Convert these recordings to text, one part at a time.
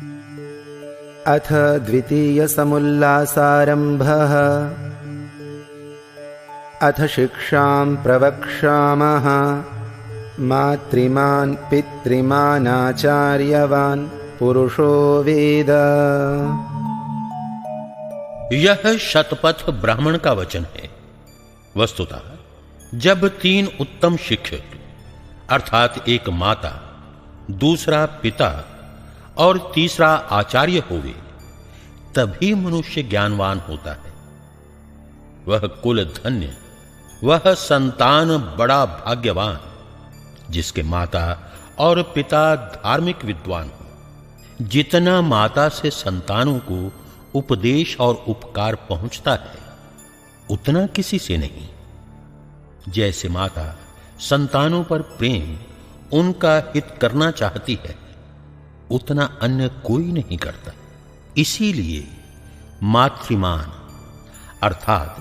अथ द्वितीयसमुल्लासारम्भः। अथ शिक्षां प्रवक्ष्यामः। मातृमान् पितृमानाचार्यवान् पुरुषो वेद। यह शतपथ ब्राह्मण का वचन है। वस्तुतः जब 3 उत्तम शिक्षक अर्थात एक माता, दूसरा पिता और तीसरा आचार्य होवे, तभी मनुष्य ज्ञानवान होता है। वह कुल धन्य, वह संतान बड़ा भाग्यवान, जिसके माता और पिता धार्मिक विद्वान हो। जितना माता से संतानों को उपदेश और उपकार पहुंचता है, उतना किसी से नहीं। जैसे माता संतानों पर प्रेम, उनका हित करना चाहती है, उतना अन्य कोई नहीं करता। इसीलिए मातृमान अर्थात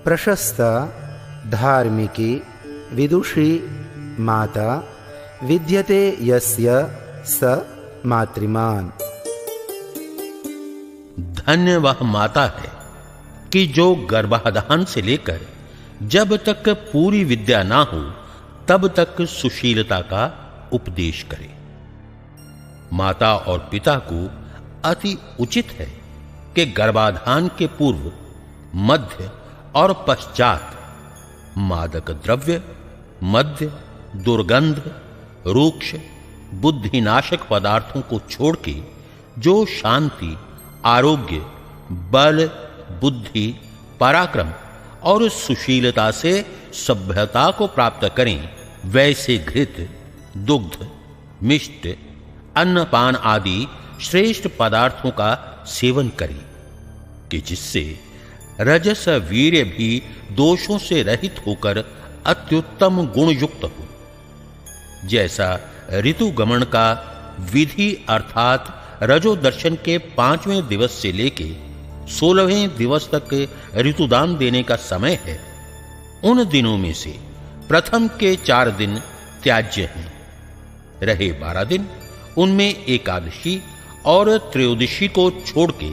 प्रशस्त, धार्मिकी, विदुषी माता विद्यते यस्य स मातृमान। धन्य वह माता है कि जो गर्भाधान से लेकर जब तक पूरी विद्या ना हो तब तक सुशीलता का उपदेश करे। माता और पिता को अति उचित है कि गर्भाधान के पूर्व, मध्य और पश्चात मादक द्रव्य, मद्य, दुर्गंध, रूक्ष, बुद्धिनाशक पदार्थों को छोड़ के जो शांति, आरोग्य, बल, बुद्धि, पराक्रम और सुशीलता से सभ्यता को प्राप्त करें, वैसे घृत, दुग्ध, मिष्ट, अन्नपान आदि श्रेष्ठ पदार्थों का सेवन करें कि जिससे रजस वीर्य भी दोषों से रहित होकर अत्युत्तम गुण युक्त हो। जैसा ऋतु गमन का विधि अर्थात रजो दर्शन के 5वें दिवस से लेके 16वें दिवस तक ऋतुदान देने का समय है, उन दिनों में से प्रथम के 4 दिन त्याज्य हैं। रहे 12 दिन, उनमें एकादशी और त्रयोदशी को छोड़ के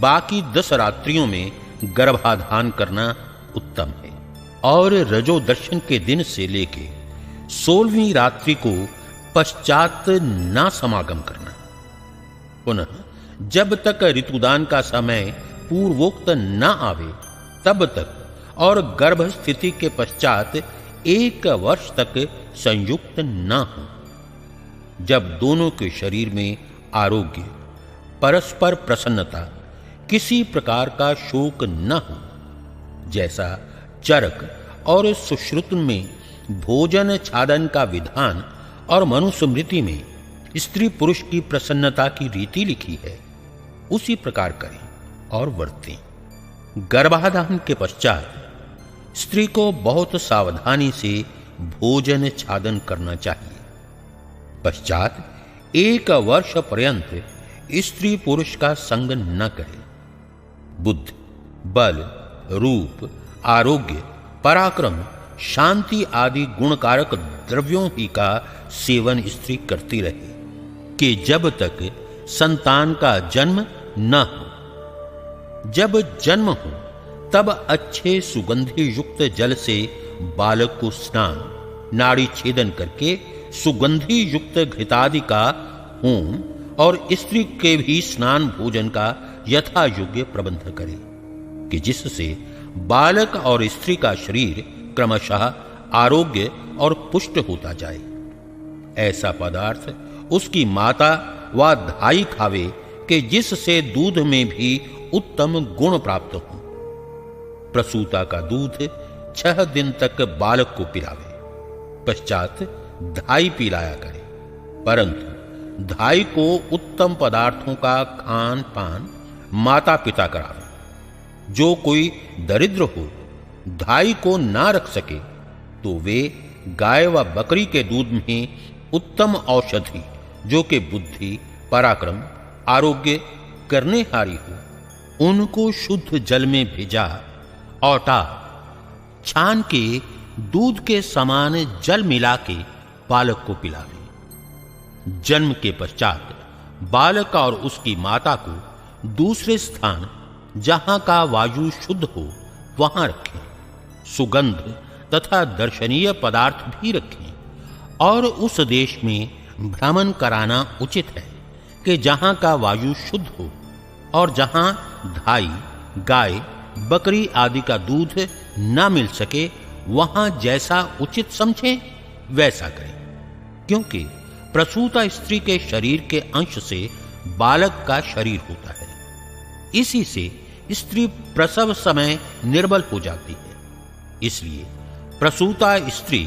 बाकी 10 रात्रियों में गर्भाधान करना उत्तम है। और रजो दर्शन के दिन से लेके 16वीं रात्रि को पश्चात ना समागम करना। पुनः जब तक ऋतुदान का समय पूर्वोक्त न आवे तब तक और गर्भ स्थिति के पश्चात 1 वर्ष तक संयुक्त न हो। जब दोनों के शरीर में आरोग्य, परस्पर प्रसन्नता, किसी प्रकार का शोक न हो, जैसा चरक और सुश्रुत में भोजन छादन का विधान और मनुस्मृति में स्त्री पुरुष की प्रसन्नता की रीति लिखी है, उसी प्रकार करें और वर्तें। गर्भाधान के पश्चात स्त्री को बहुत सावधानी से भोजन छादन करना चाहिए। पश्चात 1 वर्ष पर्यंत स्त्री पुरुष का संग न करे। बुद्धि, बल, रूप, आरोग्य, पराक्रम, शांति आदि गुणकारक द्रव्यों ही का सेवन स्त्री करती रहे कि जब तक संतान का जन्म न हो। जब जन्म हो तब अच्छे सुगंधि युक्त जल से बालक को स्नान, नाड़ी छेदन करके सुगंधि युक्त घृतादि का होम और स्त्री के भी स्नान भोजन का यथा योग्य प्रबंध करे कि जिससे बालक और स्त्री का शरीर क्रमशः आरोग्य और पुष्ट होता जाए। ऐसा पदार्थ उसकी माता व धाई खावे कि जिससे दूध में भी उत्तम गुण प्राप्त हो। प्रसूता का दूध 6 दिन तक बालक को पिलावे, पश्चात धाई पिलाया करे। परंतु धाई को उत्तम पदार्थों का खान पान माता पिता करावे। जो कोई दरिद्र हो, धाई को ना रख सके, तो वे गाय व बकरी के दूध में उत्तम औषधि, जो कि बुद्धि, पराक्रम, आरोग्य करने हारी हो, उनको शुद्ध जल में भेजा औटा छान के दूध के समान जल मिला के बालक को पिलावे। जन्म के पश्चात बालक और उसकी माता को दूसरे स्थान जहां का वायु शुद्ध हो वहां रखें। सुगंध तथा दर्शनीय पदार्थ भी रखें और उस देश में भ्रमण कराना उचित है कि जहां का वायु शुद्ध हो और जहां धाई, गाय, बकरी आदि का दूध न मिल सके वहां जैसा उचित समझें वैसा करें, क्योंकि प्रसूता स्त्री के शरीर के अंश से बालक का शरीर होता है। इसी से स्त्री प्रसव समय निर्बल हो जाती है। इसलिए प्रसूता स्त्री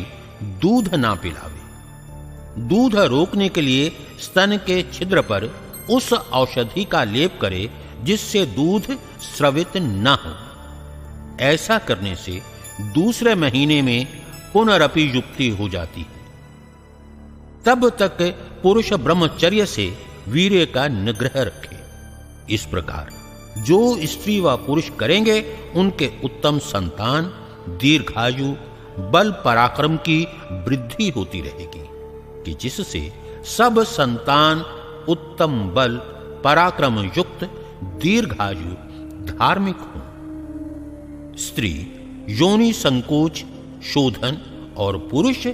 दूध ना पिलावे। दूध रोकने के लिए स्तन के छिद्र पर उस औषधि का लेप करे जिससे दूध स्रवित न हो। ऐसा करने से दूसरे महीने में पुनरपि युक्ति हो जाती है। तब तक पुरुष ब्रह्मचर्य से वीर्य का निग्रह रखे। इस प्रकार जो स्त्री व पुरुष करेंगे उनके उत्तम संतान, दीर्घायु, बल पराक्रम की वृद्धि होती रहेगी कि जिससे सब संतान उत्तम बल पराक्रम युक्त, दीर्घायु, धार्मिक हो। स्त्री योनि संकोच शोधन और पुरुष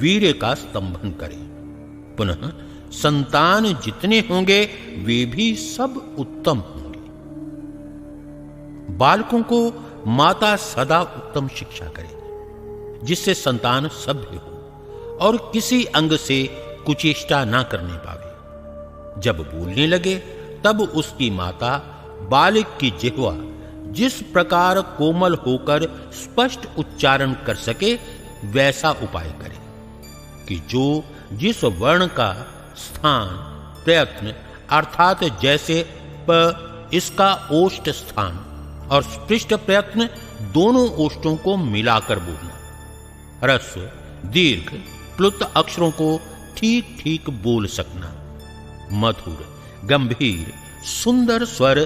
वीर्य का स्तंभन करे। पुनः संतान जितने होंगे वे भी सब उत्तम होंगे। बालकों को माता सदा उत्तम शिक्षा करे जिससे संतान सभ्य हो और किसी अंग से कुचेष्टा ना करने पावे। जब बोलने लगे तब उसकी माता बालक की जिह्वा जिस प्रकार कोमल होकर स्पष्ट उच्चारण कर सके वैसा उपाय करे कि जो जिस वर्ण का स्थान प्रयत्न अर्थात जैसे प इसका ओष्ठ स्थान और स्पृष्ट प्रयत्न दोनों ओष्ठों को मिलाकर बोलना, ह्रस्व दीर्घ प्लुत अक्षरों को ठीक ठीक बोल सकना, मधुर गंभीर सुंदर स्वर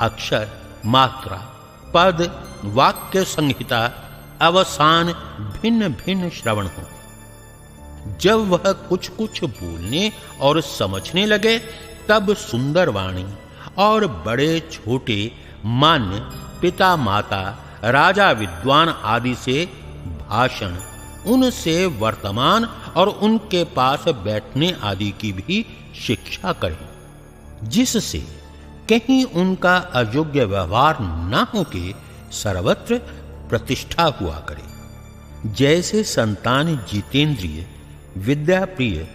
अक्षर मात्रा पद वाक्य संहिता अवसान भिन्न भिन्न श्रवण हो। जब वह कुछ कुछ बोलने और समझने लगे तब सुंदर वाणी और बड़े छोटे मान्य पिता माता राजा विद्वान आदि से भाषण, उनसे वर्तमान और उनके पास बैठने आदि की भी शिक्षा करें, जिससे कहीं उनका अयोग्य व्यवहार न होके सर्वत्र प्रतिष्ठा हुआ करे। जैसे संतान जितेंद्रिय, विद्या प्रिय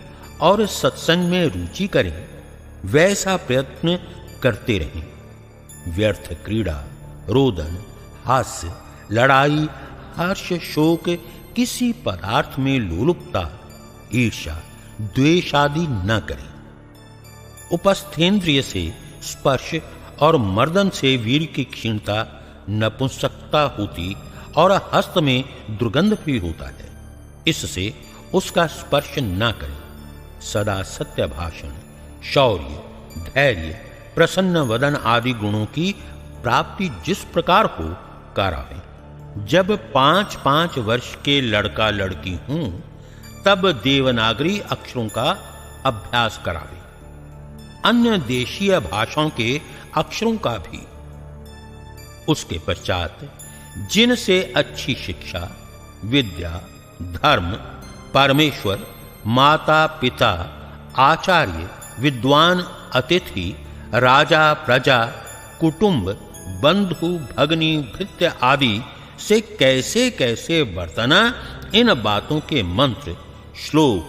और सत्संग में रुचि करें वैसा प्रयत्न करते रहें। व्यर्थ क्रीड़ा, रोदन, हास्य, लड़ाई, हर्ष, शोक, किसी पदार्थ में लोलुपता, ईर्ष्या, द्वेष आदि न करें। उपस्थेंद्रिय से स्पर्श और मर्दन से वीर की क्षीणता, नपुंसकता होती और हस्त में दुर्गंध भी होता है। इससे उसका स्पर्श न करें। सदा सत्य भाषण, शौर्य, धैर्य, प्रसन्न वदन आदि गुणों की प्राप्ति जिस प्रकार हो करावें। जब 5-5 वर्ष के लड़का लड़की हों तब देवनागरी अक्षरों का अभ्यास करावें, अन्य देशीय भाषाओं के अक्षरों का भी। उसके पश्चात जिनसे अच्छी शिक्षा, विद्या, धर्म, परमेश्वर, माता पिता, आचार्य, विद्वान, अतिथि, राजा, प्रजा, कुटुंब, बंधु, भगनी, भृत्य आदि से कैसे कैसे वर्तना, इन बातों के मंत्र, श्लोक,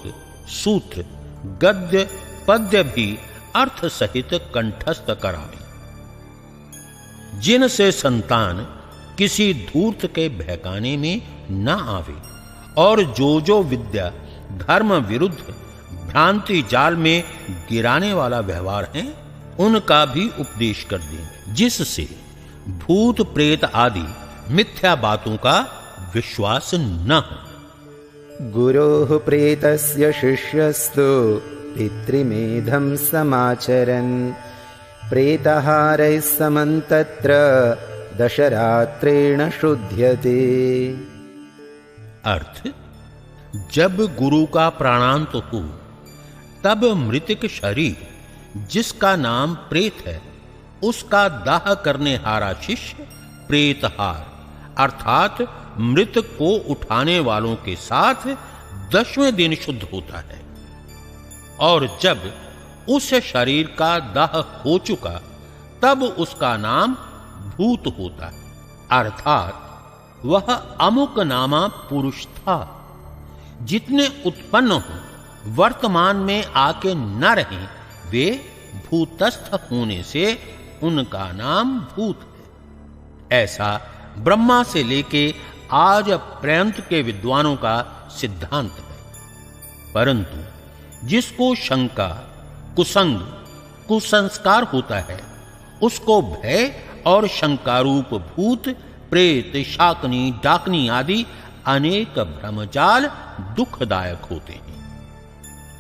सूत्र, गद्य, पद्य भी अर्थ सहित कंठस्थ करावें। जिनसे संतान किसी धूर्त के बहकाने में न आवे और जो विद्या धर्म विरुद्ध भ्रांति जाल में गिराने वाला व्यवहार है उनका भी उपदेश कर दें, जिससे भूत प्रेत आदि मिथ्या बातों का विश्वास न हो। गुरोः प्रेतस्य शिष्यस्तु पितृमेधं समाचरन् प्रेतहारैः समं तत्र दशरात्रेण शुध्यते। अर्थ, जब गुरु का प्राणांत हो तब मृतिक शरीर जिसका नाम प्रेत है, उसका दाह करने हारा शिष्य प्रेतहार अर्थात मृत को उठाने वालों के साथ 10वें दिन शुद्ध होता है। और जब उस शरीर का दाह हो चुका तब उसका नाम भूत होता है, अर्थात वह अमुक नामा पुरुष था। जितने उत्पन्न हो वर्तमान में आके न रहें, वे भूतस्थ होने से उनका नाम भूत है। ऐसा ब्रह्मा से लेके आज पर्यंत के विद्वानों का सिद्धांत है। परंतु जिसको शंका, कुसंग, कुसंस्कार होता है, उसको भय और शंकारूप भूत, प्रेत, शाकनी, डाकनी आदि अनेक भ्रमजाल दुखदायक होते हैं।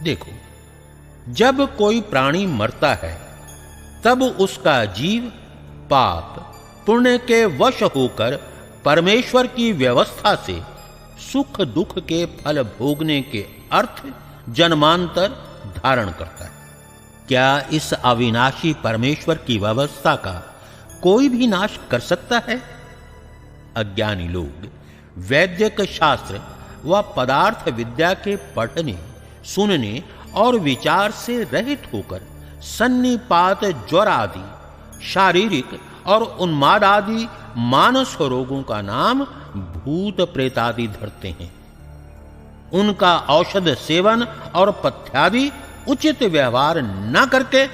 देखो, जब कोई प्राणी मरता है तब उसका जीव पाप पुण्य के वश होकर परमेश्वर की व्यवस्था से सुख दुख के फल भोगने के अर्थ जन्मांतर धारण करता है। क्या इस अविनाशी परमेश्वर की व्यवस्था का कोई भी नाश कर सकता है? अज्ञानी लोग वैदिक शास्त्र व पदार्थ विद्या के पढ़ने, सुनने और विचार से रहित होकर सन्निपात, ज्वर आदि शारीरिक और उन्माद आदि मानस रोगों का नाम भूत प्रेतादि धरते हैं। उनका औषध सेवन और पथ्यादि उचित व्यवहार न करके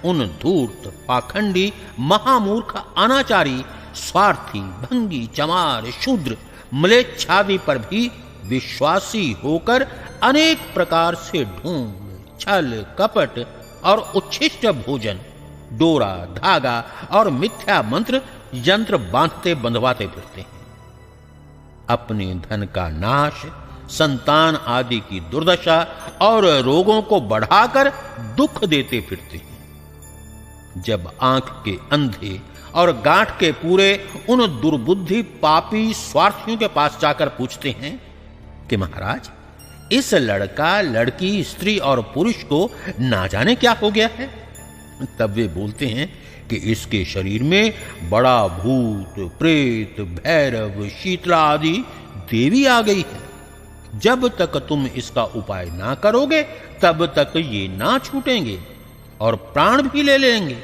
उन धूर्त, पाखंडी, महामूर्ख, अनाचारी, स्वार्थी, भंगी, चमार, शूद्र, म्लेच्छादि पर भी विश्वासी होकर अनेक प्रकार से ढोंग, छल, कपट और उच्छिष्ट भोजन, डोरा, धागा और मिथ्या मंत्र यंत्र बांधते बंधवाते फिरते हैं। अपने धन का नाश, संतान आदि की दुर्दशा और रोगों को बढ़ाकर दुख देते फिरते हैं। जब आंख के अंधे और गांठ के पूरे उन दुर्बुद्धि पापी स्वार्थियों के पास जाकर पूछते हैं कि महाराज, इस लड़का, लड़की, स्त्री और पुरुष को ना जाने क्या हो गया है, तब वे बोलते हैं कि इसके शरीर में बड़ा भूत, प्रेत, भैरव, शीतला आदि देवी आ गई है। जब तक तुम इसका उपाय ना करोगे तब तक ये ना छूटेंगे और प्राण भी ले लेंगे।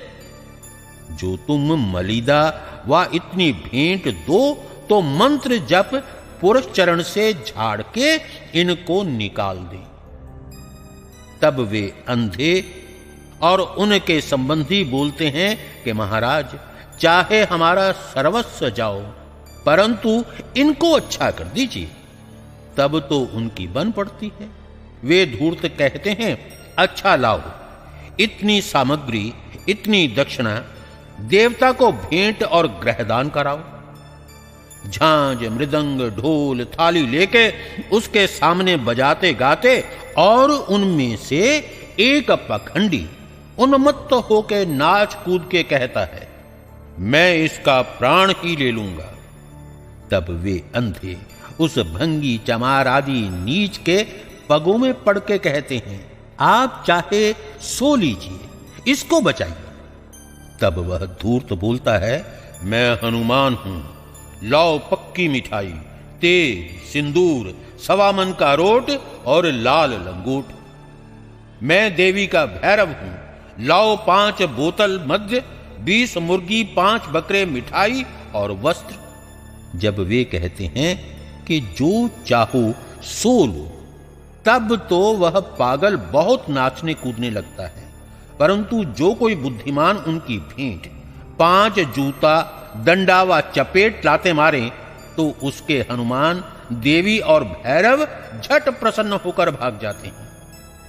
जो तुम मलिदा व इतनी भेंट दो तो मंत्र जप पुरुष चरण से झाड़ के इनको निकाल दे। तब वे अंधे और उनके संबंधी बोलते हैं कि महाराज, चाहे हमारा सर्वस्व जाओ परंतु इनको अच्छा कर दीजिए। तब तो उनकी बन पड़ती है। वे धूर्त कहते हैं, अच्छा लाओ, इतनी सामग्री, इतनी दक्षिणा, देवता को भेंट और ग्रहदान कराओ। झांझ, मृदंग, ढोल, थाली लेके उसके सामने बजाते गाते और उनमें से एक पखंडी उन्मत्त होके नाच कूद के कहता है, मैं इसका प्राण ही ले लूंगा। तब वे अंधे उस भंगी, चमार आदि नीच के पगों में पड़ के कहते हैं, आप चाहे सो लीजिए, इसको बचाइए। तब वह धूर्त बोलता है, मैं हनुमान हूं, लाओ पक्की मिठाई, तेल, सिंदूर, 1.25 मन का रोट और लाल लंगोट। मैं देवी का भैरव हूं, लाओ 5 बोतल मद्य, 20 मुर्गी, 5 बकरे मिठाई और वस्त्र। जब वे कहते हैं कि जो चाहो सो लो, तब तो वह पागल बहुत नाचने कूदने लगता है। परंतु जो कोई बुद्धिमान उनकी भेंट 5 जूता, दंडा व चपेट लाते मारे तो उसके हनुमान, देवी और भैरव झट प्रसन्न होकर भाग जाते हैं,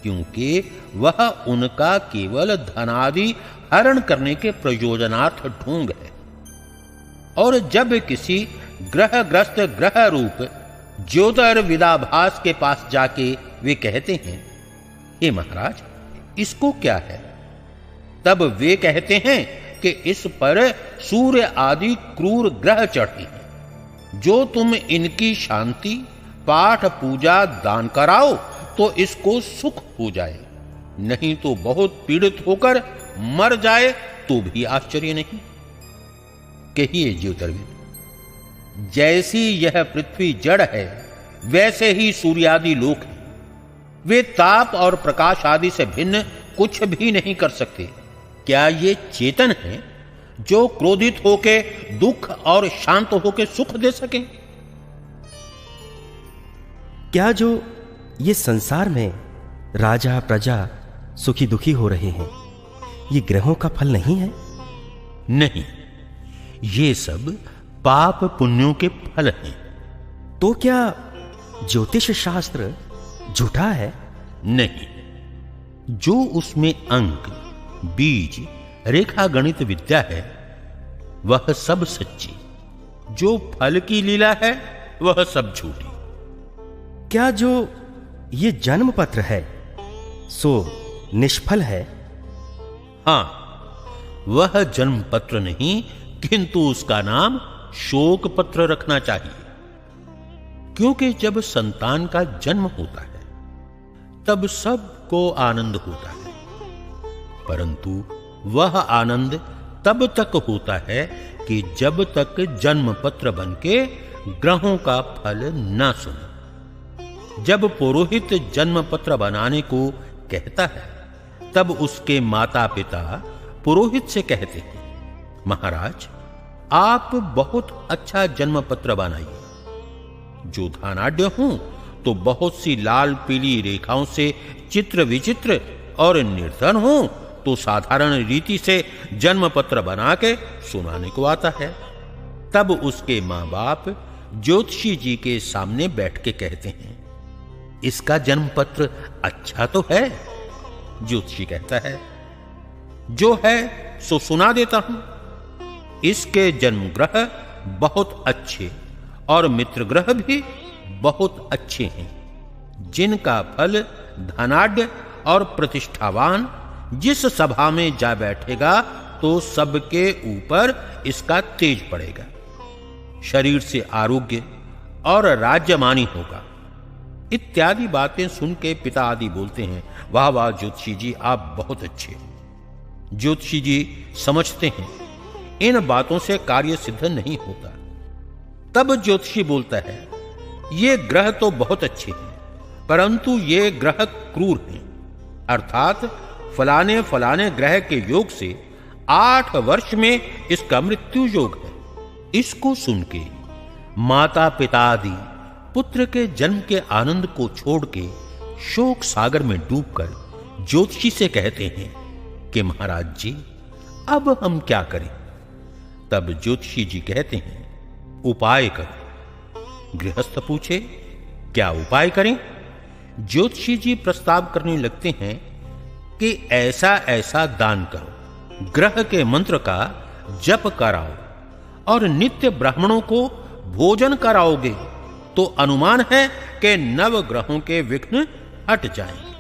क्योंकि वह उनका केवल धनादि हरण करने के प्रयोजनार्थ ढोंग है। और जब किसी ग्रहग्रस्त ग्रह रूप ज्योतिर्विदाभास के पास जाके वे कहते हैं, हे महाराज, इसको क्या है? तब वे कहते हैं कि इस पर सूर्य आदि क्रूर ग्रह चढ़े हैं। जो तुम इनकी शांति, पाठ, पूजा, दान कराओ तो इसको सुख हो जाए। नहीं तो बहुत पीड़ित होकर मर जाए तो भी आश्चर्य नहीं। कहिए ज्योतिर्विद, जैसी यह पृथ्वी जड़ है वैसे ही सूर्यादि लोक है। वे ताप और प्रकाश आदि से भिन्न कुछ भी नहीं कर सकते। क्या ये चेतन है जो क्रोधित होके दुख और शांत होके सुख दे सके? क्या जो ये संसार में राजा प्रजा सुखी दुखी हो रहे हैं, ये ग्रहों का फल नहीं है? नहीं, ये सब पाप पुण्यों के फल हैं। तो क्या ज्योतिष शास्त्र झूठा है? नहीं, जो उसमें अंक, बीज, रेखा गणित विद्या है वह सब सच्ची। जो फल की लीला है वह सब झूठी। क्या जो ये जन्म पत्र है सो निष्फल है? हां, वह जन्म पत्र नहीं, किंतु उसका नाम शोक पत्र रखना चाहिए। क्योंकि जब संतान का जन्म होता है तब सबको आनंद होता है, परंतु वह आनंद तब तक होता है कि जब तक जन्म पत्र बनके ग्रहों का फल ना सुने। जब पुरोहित जन्म पत्र बनाने को कहता है तब उसके माता पिता पुरोहित से कहते हैं, महाराज आप बहुत अच्छा जन्म पत्र बनाइए। जो धनाढ्य हूं तो बहुत सी लाल पीली रेखाओं से चित्र विचित्र, और निर्धन हूं तो साधारण रीति से जन्म पत्र बना के सुनाने को आता है। तब उसके मां बाप ज्योतिषी जी के सामने बैठ के कहते हैं, इसका जन्म पत्र अच्छा तो है? ज्योतिषी कहता है, जो है सो सुना देता हूं। इसके जन्म ग्रह बहुत अच्छे और मित्र ग्रह भी बहुत अच्छे हैं, जिनका फल धनाढ्य और प्रतिष्ठावान जिस सभा में जा बैठेगा तो सबके ऊपर इसका तेज पड़ेगा, शरीर से आरोग्य और राज्यमानी होगा। इत्यादि बातें सुन के पिता आदि बोलते हैं, वाह वाह ज्योतिषी जी, आप बहुत अच्छे हैं। ज्योतिषी जी समझते हैं इन बातों से कार्य सिद्ध नहीं होता। तब ज्योतिषी बोलता है, ये ग्रह तो बहुत अच्छे हैं, परंतु ये ग्रह क्रूर हैं, अर्थात फलाने फलाने ग्रह के योग से 8 वर्ष में इसका मृत्यु योग है। इसको सुन के माता पिता आदि पुत्र के जन्म के आनंद को छोड़ के शोक सागर में डूबकर ज्योतिषी से कहते हैं कि महाराज जी अब हम क्या करें? तब ज्योतिषी जी कहते हैं, उपाय करो। गृहस्थ पूछे, क्या उपाय करें? ज्योतिषी जी प्रस्ताव करने लगते हैं कि ऐसा ऐसा दान करो, ग्रह के मंत्र का जप कराओ और नित्य ब्राह्मणों को भोजन कराओगे तो अनुमान है कि 9 ग्रहों के विघ्न हट जाएंगे।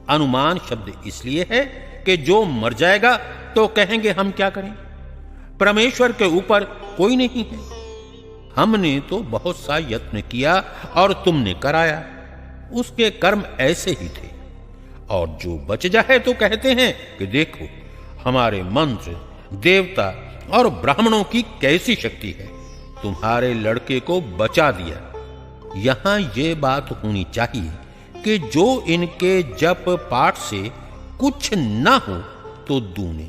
अनुमान शब्द इसलिए है कि जो मर जाएगा तो कहेंगे हम क्या करें, परमेश्वर के ऊपर कोई नहीं है। हमने तो बहुत सा यत्न किया और तुमने कराया, उसके कर्म ऐसे ही थे। और जो बच जाए तो कहते हैं कि देखो हमारे मंत्र, देवता और ब्राह्मणों की कैसी शक्ति है, तुम्हारे लड़के को बचा दिया। यहां ये बात होनी चाहिए कि जो इनके जप पाठ से कुछ ना हो तो दूने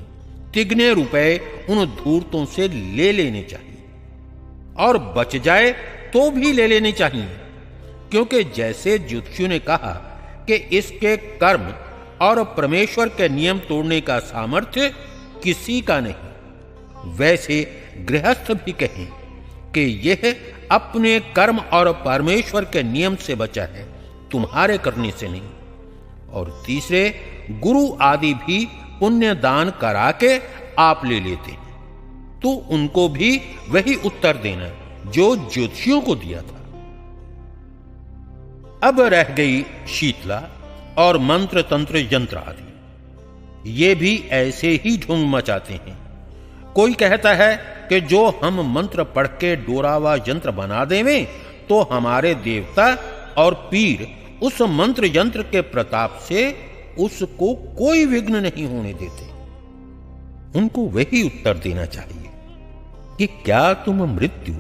तिगने रुपए उन धूर्तों से ले लेने चाहिए, और बच जाए तो भी ले लेने चाहिए, क्योंकि जैसे ज्योतिषियों ने कहा कि इसके कर्म और परमेश्वर के नियम तोड़ने का सामर्थ्य किसी का नहीं, वैसे गृहस्थ भी कहें कि यह अपने कर्म और परमेश्वर के नियम से बचा है, तुम्हारे करने से नहीं। और तीसरे, गुरु आदि भी पुण्य दान करा के आप ले लेते हैं, तो उनको भी वही उत्तर देना जो ज्योतिषियों को दिया था। अब रह गई शीतला और मंत्र तंत्र यंत्र आदि, ये भी ऐसे ही ढूंढ मचाते हैं। कोई कहता है कि जो हम मंत्र पढ़ के डोरावा यंत्र बना देवें तो हमारे देवता और पीर उस मंत्र यंत्र के प्रताप से उसको कोई विघ्न नहीं होने देते। उनको वही उत्तर देना चाहिए कि क्या तुम मृत्यु,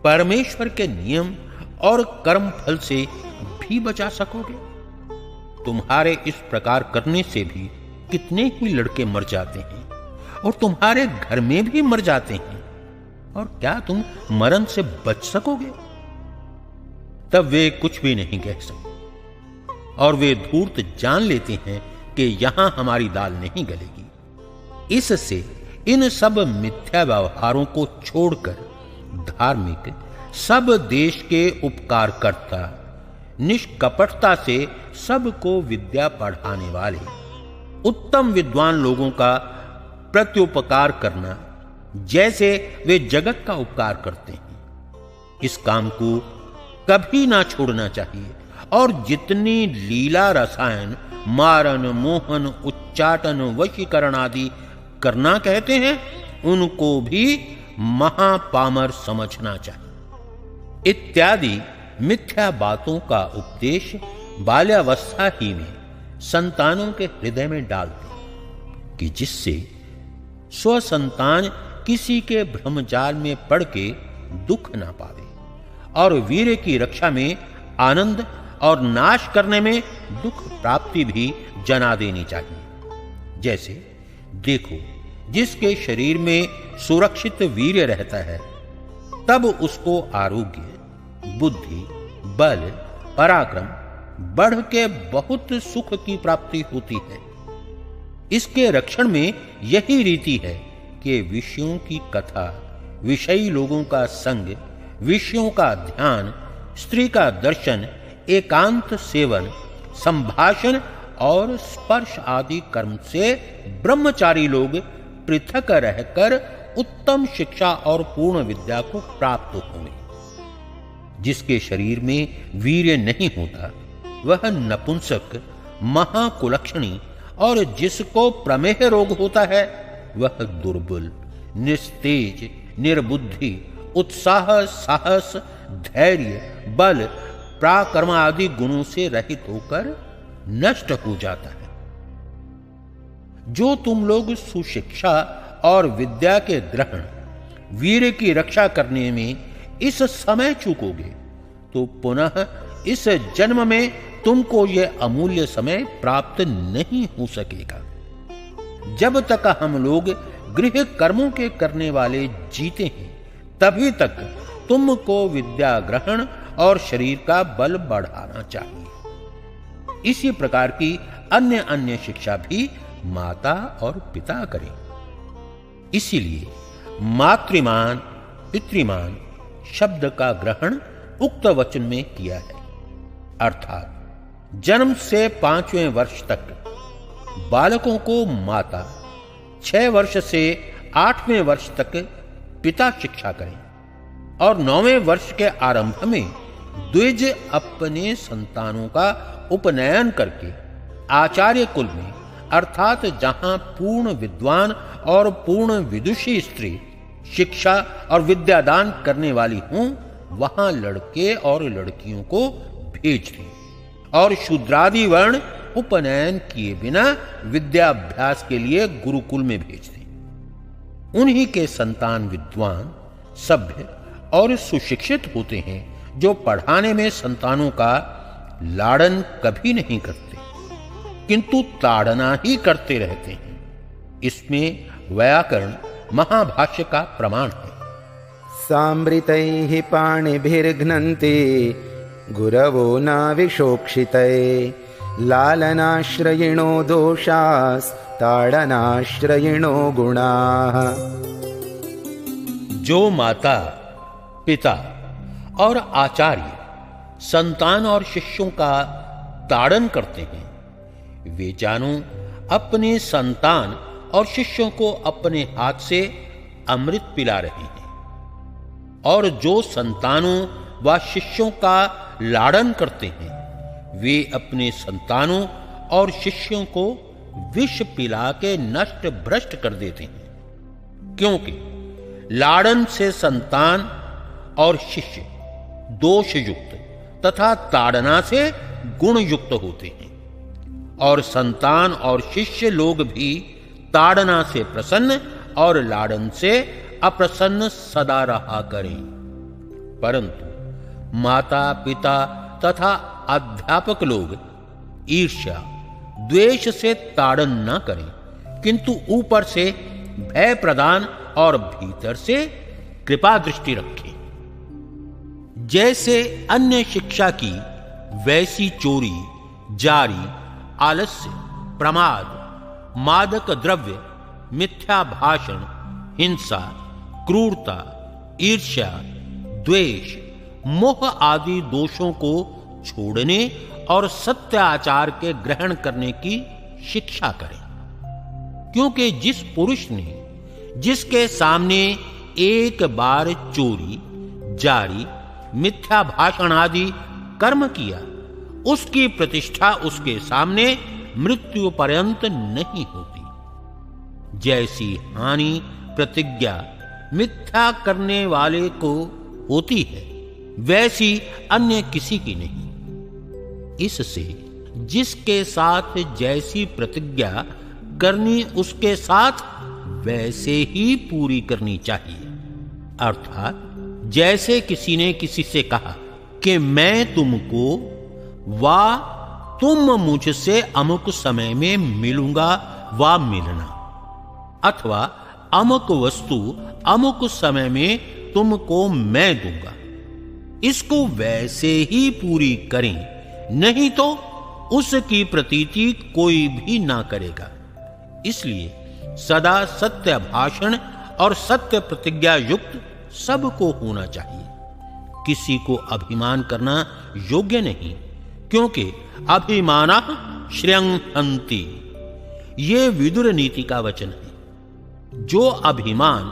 परमेश्वर के नियम और कर्म फल से भी बचा सकोगे? तुम्हारे इस प्रकार करने से भी कितने ही लड़के मर जाते हैं और तुम्हारे घर में भी मर जाते हैं, और क्या तुम मरण से बच सकोगे? तब वे कुछ भी नहीं कह सकते और वे धूर्त जान लेते हैं कि यहां हमारी दाल नहीं गलेगी। इससे इन सब मिथ्या व्यवहारों को छोड़कर धार्मिक, सब देश के उपकारकर्ता, निष्कपटता से सबको विद्या पढ़ाने वाले उत्तम विद्वान लोगों का प्रत्युपकार करना, जैसे वे जगत का उपकार करते हैं, इस काम को कभी ना छोड़ना चाहिए। और जितनी लीला रसायन, मारन, मोहन, उच्चाटन, वशीकरण आदि करना कहते हैं, उनको भी महापामर समझना चाहिए। इत्यादि मिथ्या बातों का उपदेश बाल्यावस्था ही में संतानों के हृदय में डालते कि जिससे स्वसंतान किसी के भ्रमजाल में पड़ के दुख ना पावे और वीर्य की रक्षा में आनंद और नाश करने में दुख प्राप्ति भी जना देनी चाहिए। जैसे देखो, जिसके शरीर में सुरक्षित वीर्य रहता है, तब उसको आरोग्य, बुद्धि, बल, पराक्रम बढ़ के बहुत सुख की प्राप्ति होती है। इसके रक्षण में यही रीति है कि विषयों की कथा, विषयी लोगों का संग, विषयों का ध्यान, स्त्री का दर्शन, एकांत सेवन, संभाषण और स्पर्श आदि कर्म से ब्रह्मचारी लोग पृथक रहकर उत्तम शिक्षा और पूर्ण विद्या को प्राप्त होंगे। जिसके शरीर में वीर्य नहीं होता, वह नपुंसक, महाकुलक्षणी, और जिसको प्रमेह रोग होता है, वह दुर्बल, निस्तेज, निर्बुद्धि, उत्साह, साहस, धैर्य, बल, पराक्रम आदि गुणों से रहित होकर नष्ट हो जाता है। जो तुम लोग सुशिक्षा और विद्या के ग्रहण, वीर्य की रक्षा करने में इस समय चूकोगे, तो पुनः इस जन्म में तुमको यह अमूल्य समय प्राप्त नहीं हो सकेगा। जब तक हम लोग गृह कर्मों के करने वाले जीते हैं, तभी तक तुमको विद्या ग्रहण और शरीर का बल बढ़ाना चाहिए। इसी प्रकार की अन्य अन्य शिक्षा भी माता और पिता करें। इसीलिए मातृमान, पितृमान शब्द का ग्रहण उक्त वचन में किया है। अर्थात जन्म से 5वें वर्ष तक बालकों को माता, 6 वर्ष से 8वें वर्ष तक पिता शिक्षा करें, और 9वें वर्ष के आरंभ में द्विज अपने संतानों का उपनयन करके आचार्य कुल में, अर्थात जहां पूर्ण विद्वान और पूर्ण विदुषी स्त्री शिक्षा और विद्यादान करने वाली हों, वहां लड़के और लड़कियों को भेज दें, और शूद्रादि वर्ण उपनयन किए बिना विद्याभ्यास के लिए गुरुकुल में भेज दें। उन्हीं के संतान विद्वान, सभ्य और सुशिक्षित होते हैं, जो पढ़ाने में संतानों का लाड़न कभी नहीं करते, किंतु ताड़ना ही करते रहते हैं। इसमें व्याकरण महाभाष्य का प्रमाण है। सामृतैः पाणिभिर्घ्नन्ति गुरवो नाविशोक्षितये, लालनाश्रयिणो दोषास्ताडनाश्रयिणो गुणाः। जो माता, पिता और आचार्य संतान और शिष्यों का ताड़न करते हैं, वे जानो अपने संतान और शिष्यों को अपने हाथ से अमृत पिला रहे हैं, और जो संतानों व शिष्यों का लाड़न करते हैं, वे अपने संतानों और शिष्यों को विष पिला के नष्ट भ्रष्ट कर देते हैं। क्योंकि लाड़न से संतान और शिष्य दोष युक्त तथा ताड़ना से गुण युक्त होते हैं। और संतान और शिष्य लोग भी ताड़ना से प्रसन्न और लाड़न से अप्रसन्न सदा रहा करें। परंतु माता पिता तथा अध्यापक लोग ईर्ष्या द्वेष से ताड़न न करें, किंतु ऊपर से भय प्रदान और भीतर से कृपा दृष्टि रखें। जैसे अन्य शिक्षा की वैसी चोरी, जारी, आलस्य, प्रमाद, मादक द्रव्य, मिथ्या भाषण, हिंसा, क्रूरता, ईर्ष्या, द्वेष, मोह आदि दोषों को छोड़ने और सत्य आचार के ग्रहण करने की शिक्षा करें। क्योंकि जिस पुरुष ने जिसके सामने एक बार चोरी, जारी, मिथ्या भाषण आदि कर्म किया, उसकी प्रतिष्ठा उसके सामने मृत्यु पर्यंत नहीं होती। जैसी हानि प्रतिज्ञा मिथ्या करने वाले को होती है, वैसी अन्य किसी की नहीं। इससे जिसके साथ जैसी प्रतिज्ञा करनी, उसके साथ वैसे ही पूरी करनी चाहिए। अर्थात जैसे किसी ने किसी से कहा कि मैं तुमको वा तुम मुझसे अमुक समय में मिलूंगा वा मिलना, अथवा अमुक वस्तु अमुक समय में तुमको मैं दूंगा, इसको वैसे ही पूरी करें, नहीं तो उसकी प्रतीति कोई भी ना करेगा। इसलिए सदा सत्य भाषण और सत्य प्रतिज्ञा युक्त सबको होना चाहिए। किसी को अभिमान करना योग्य नहीं, क्योंकि अभिमानः श्रेयं हन्ति, ये विदुर नीति का वचन है। जो अभिमान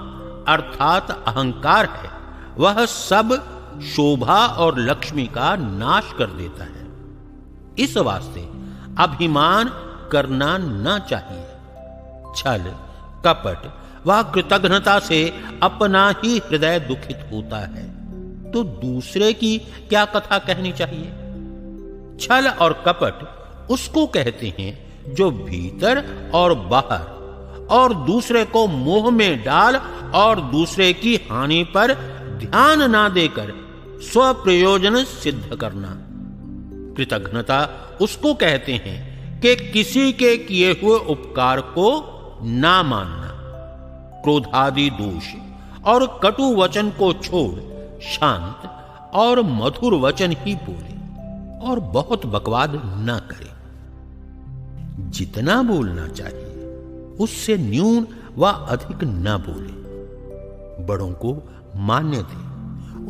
अर्थात अहंकार है, वह सब शोभा और लक्ष्मी का नाश कर देता है। इस वास्ते अभिमान करना न चाहिए। छल, कपट व कृतघ्नता से अपना ही हृदय दुखित होता है, तो दूसरे की क्या कथा कहनी चाहिए। छल और कपट उसको कहते हैं जो भीतर और बाहर और दूसरे को मोह में डाल और दूसरे की हानि पर ध्यान ना देकर स्वप्रयोजन सिद्ध करना। कृतघ्नता उसको कहते हैं कि किसी के किए हुए उपकार को ना मानना। क्रोधादि दोष और कटु वचन को छोड़ शांत और मधुर वचन ही बोले और बहुत बकवाद ना करे। जितना बोलना चाहिए उससे न्यून व अधिक न बोले। बड़ों को मान्य दे,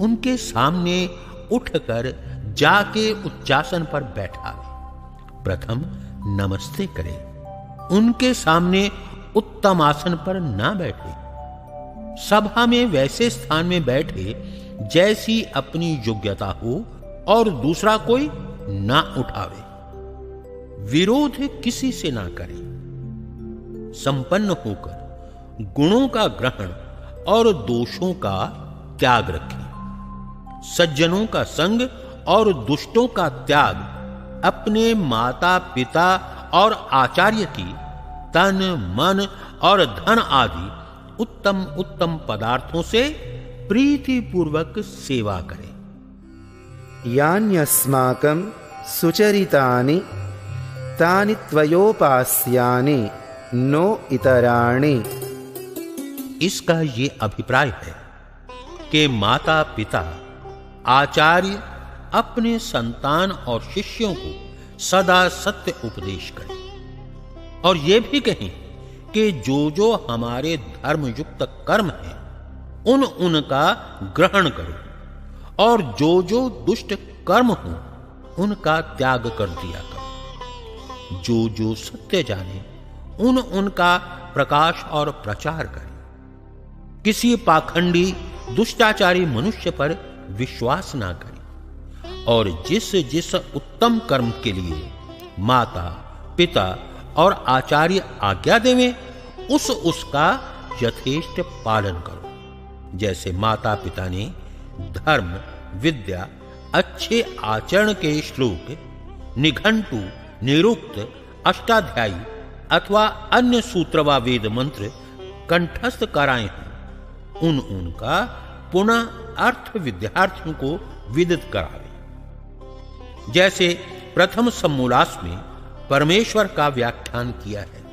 उनके सामने उठकर जाके उच्चासन पर बैठावे। प्रथम नमस्ते करे, उनके सामने उत्तम आसन पर ना बैठे। सभा में वैसे स्थान में बैठे जैसी अपनी योग्यता हो और दूसरा कोई ना उठावे। विरोध किसी से ना करे। संपन्न होकर गुणों का ग्रहण और दोषों का त्याग रखें। सज्जनों का संग और दुष्टों का त्याग अपने माता पिता और आचार्य की तन मन और धन आदि उत्तम उत्तम पदार्थों से प्रीति पूर्वक सेवा करें। यान्यस्माकं सुचरितानि तानि त्वयोपास्यानि नो इतराणि। इसका ये अभिप्राय है कि माता पिता आचार्य अपने संतान और शिष्यों को सदा सत्य उपदेश करें और ये भी कहें कि जो हमारे धर्मयुक्त कर्म हैं उनका ग्रहण करो और जो दुष्ट कर्म हो उनका त्याग कर दिया करो। जो सत्य जाने उनका प्रकाश और प्रचार करें। किसी पाखंडी दुष्टाचारी मनुष्य पर विश्वास ना करें और जिस उत्तम कर्म के लिए माता पिता और आचार्य आज्ञा देवें उसका यथेष्ट पालन करो। जैसे माता पिता ने धर्म विद्या अच्छे आचरण के श्लोक निघंटु निरुक्त अष्टाध्यायी अथवा अन्य सूत्र व वेद मंत्र कंठस्थ कराए हों, उनका पुनः अर्थ विद्यार्थियों को विदित करावे। जैसे प्रथम समूलास में परमेश्वर का व्याख्यान किया है,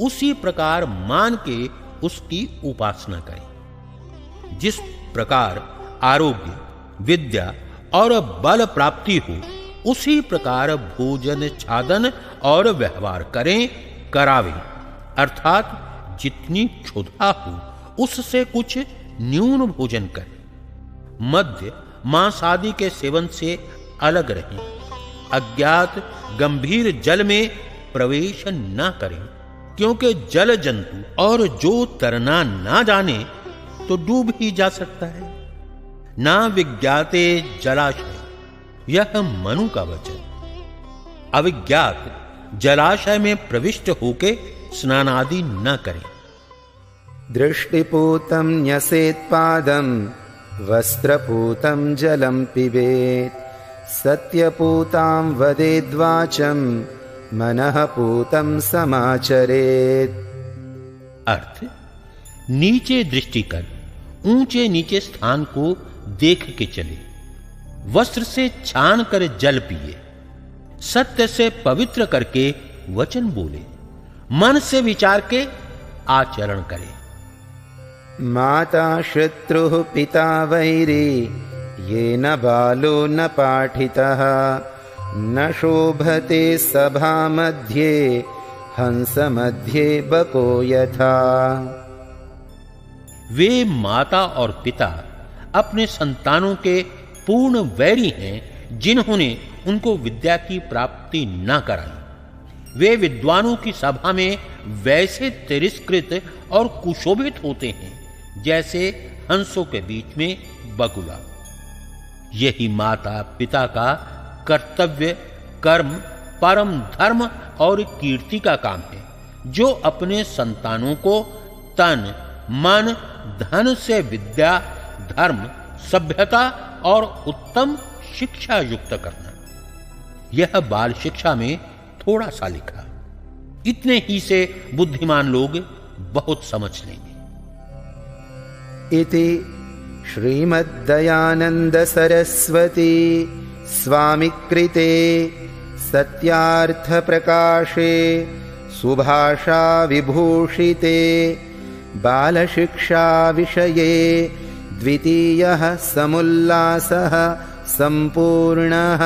उसी प्रकार मान के उसकी उपासना करें। जिस प्रकार आरोग्य, विद्या और बल प्राप्ति हो, उसी प्रकार भोजन, छादन और व्यवहार करावें, अर्थात जितनी क्षुधा हो उससे कुछ न्यून भोजन करें। मद्य, मांस आदि के सेवन से अलग रहें। अज्ञात गंभीर जल में प्रवेश न करें, क्योंकि जल जंतु और जो तरना ना जाने तो डूब ही जा सकता है। ना विज्ञाते जलाशय, यह मनु का वचन। अविज्ञात जलाशय में प्रविष्ट होके स्नान आदि न करें। दृष्टिपूतं न्यसेत्पादं वस्त्रपूतं जलं पिबेत्, सत्यपूतां वदेद्वाचं मनःपूतं समाचरेत्। अर्थ, नीचे दृष्टि कर ऊंचे नीचे स्थान को देख के चले, वस्त्र से छान कर जल पिए, सत्य से पवित्र करके वचन बोले, मन से विचार के आचरण करे। माता शत्रुः पिता वैरी, येन बालो न पाठितः, न शोभते सभा मध्ये, हंस मध्ये बको यथा। वे माता और पिता अपने संतानों के पूर्ण वैरी हैं, जिन्होंने उनको विद्या की प्राप्ति न कराई। वे विद्वानों की सभा में वैसे तिरस्कृत और कुशोभित होते हैं जैसे हंसों के बीच में बगुला। यही माता पिता का कर्तव्य, कर्म, परम धर्म और कीर्ति का काम है, जो अपने संतानों को तन, मन, धन से विद्या, धर्म, सभ्यता और उत्तम शिक्षा युक्त करना। यह बाल शिक्षा में थोड़ा सा लिखा, इतने ही से बुद्धिमान लोग बहुत समझ लेंगे। इति श्रीमद्दयानंद सरस्वती स्वामिकृते सत्यार्थ प्रकाशे सुभाषा विभूषिते बालशिक्षा विषये द्वितीयः समुल्लासः संपूर्णः।